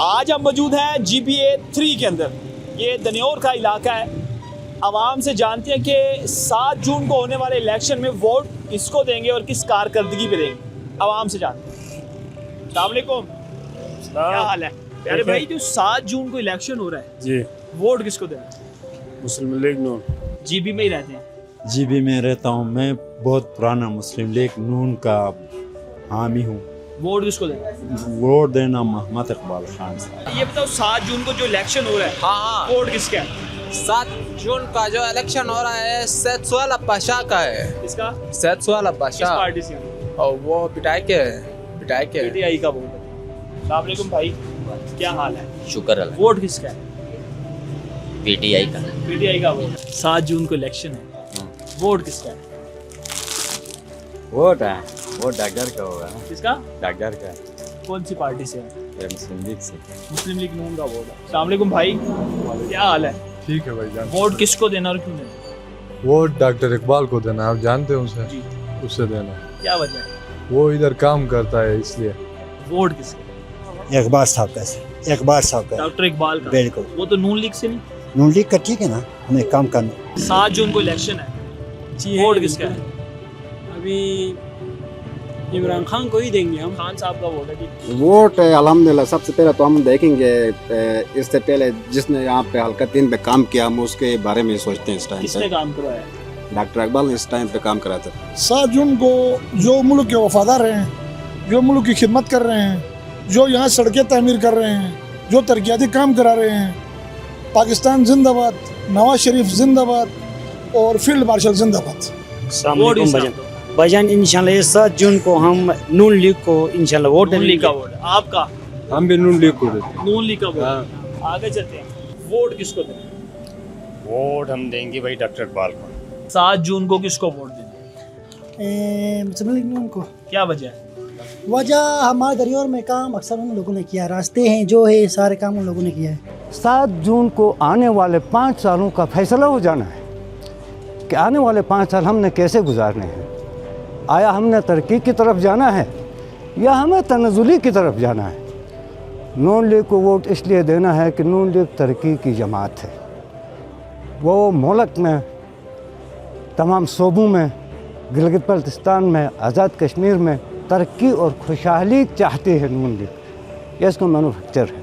آج ہم موجود ہیں GPA 3 کے اندر. یہ دنیور کا علاقہ ہے. عوام سے جانتے ہیں کہ 7 جون کو ہونے والے الیکشن میں ووٹ کس کو دیں گے اور کس کارکردگی پہ دیں گے. عوام سے جانتے ہیں. السلام علیکم. کیا حال ہے پیارے بھائی؟ جو 7 جون کو الیکشن ہو رہا ہے جی، ووٹ کس کو دینا ہے؟ مسلم لیگ نون. GB میں ہی رہتے ہیں. GB میں رہتا ہوں. میں بہت پرانا مسلم لیگ نون کا حامی ہوں. ووٹ کس کو دینا ہے؟ ووٹ دینا محمد اقبال خان صاحب. یہ بتاؤ 7 جون کو جو الیکشن ہو رہا ہے ہاں ووٹ کس کا ہے؟ 7 جون کا جو الیکشن ہو رہا ہے سید سہیل عباس شاہ کا ہے. کس کا؟ سید سہیل عباس کس شاہ پارٹی سے؟ اور وہ پٹائی کے PTI کا ووٹ ہے. السلام علیکم بھائی، کیا حال ہے؟ شکر اللہ. ووٹ کس کا ہے؟ PTI کا. PTI کا ووٹ. 7 جون کو الیکشن ہے، ووٹ کس کا ہے؟ ووٹ ہے وہ ڈاکٹر کا ہوگا. کس کا؟ ڈاکٹر کا. کون سی پارٹی سے ہے؟ یہ مسلم لیگ سے. مسلم لیگ نون کا ووٹ ہے. السلام علیکم بھائی، کیا حال ہے؟ ٹھیک ہے بھائی جان. ووٹ کس کو دینا اور کیوں دینا؟ ووٹ ڈاکٹر اقبال کو دینا. آپ جانتے ہیں اسے؟ جی. اس سے دینا. کیا وجہ ہے؟ وہ ادھر کام کرتا ہے اس لیے. ووٹ کس کا؟ اقبال صاحب کا. اقبال صاحب کا ڈاکٹر اقبال کا. بالکل. وہ تو نون لیگ سے نہیں. نون لیگ کا ٹھیک ہے نا، ہمیں کام کرنا. 7 جون کو الیکشن ہے، ووٹ کس کا ہے؟ ابھی عمران خان کو ہی دیں گے ہم. خان صاحب کا ووٹ ہے. جی. ووٹ الحمدللہ سب سے پہلے تو ہم دیکھیں گے اس سے پہلے جس نے یہاں پہ حلقہ 3 پہ کام کیا ہم اس کے بارے میں سوچتے ہیں. اس ٹائم کس نے پہ کام کروایا؟ ڈاکٹر اقبال نے اس ٹائم پہ کام کرا تھا. 7 جون کو جو ملک کے وفادار رہے ہیں، جو ملک کی خدمت کر رہے ہیں، جو یہاں سڑکیں تعمیر کر رہے ہیں، جو ترقیاتی کام کرا رہے ہیں، پاکستان زندہ باد، نواز شریف زندہ باد اور فیلڈ مارشل زندہ باد. السلام ووٹ علیکم کس کا؟ بھائی بھائی انشاءاللہ یہ 7 جون کو ہم نون لیگ کو انشاءاللہ ووٹ نون دیں لیگ کا گے. ووٹ ہے. آپ کا؟ ہم بھی نون لیگ کو دیتے ہیں. نون لیگ کا ووٹ. آگے چلتے ہیں. ووٹ کس کو دینا؟ ووٹ ہم دیں گے بھائی ڈاکٹر اقبال کو. 7 جون کو کس کو ووٹ دینا؟ مسلم لیگ نون کو. کیا وجہ ہے؟ وجہ ہمارے دریور میں کام اکثر ان لوگوں نے کیا، راستے ہیں جو ہے سارے کام ان لوگوں نے کیا ہے. 7 جون کو آنے والے 5 سالوں کا فیصلہ ہو جانا ہے کہ آنے والے 5 سال ہم نے کیسے گزارنے ہیں. آیا ہم نے ترقی کی طرف جانا ہے یا ہمیں تنزلی کی طرف جانا ہے. نون لیگ کو ووٹ اس لیے دینا ہے کہ نون لیگ ترقی کی جماعت ہے. وہ ملک میں تمام صوبوں میں، گلگت بلتستان میں، آزاد کشمیر میں ترقی اور خوشحالی چاہتی ہے نون لیگ. یہ اس کو مینوفیکچر ہے.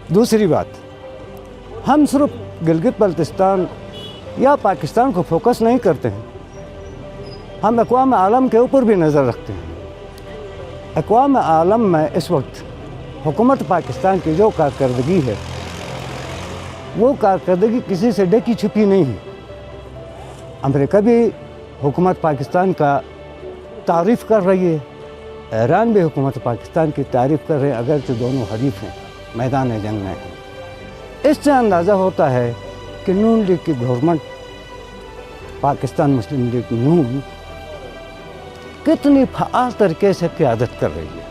دوسری بات، ہم صرف گلگت بلتستان یا پاکستان کو فوکس نہیں کرتے ہیں، ہم اقوام عالم کے اوپر بھی نظر رکھتے ہیں. اقوام عالم میں اس وقت حکومت پاکستان کی جو کارکردگی ہے وہ کارکردگی کسی سے ڈھکی چھپی نہیں ہے. امریکہ بھی حکومت پاکستان کا تعریف کر رہی ہے، ایران بھی حکومت پاکستان کی تعریف کر رہے ہیں، اگرچہ دونوں حریف ہیں، میدان جنگ میں ہیں. اس سے اندازہ ہوتا ہے کہ نون لیگ کی گورنمنٹ پاکستان مسلم لیگ نون کتنی فعال طریقے سے قیادت کر رہی ہے.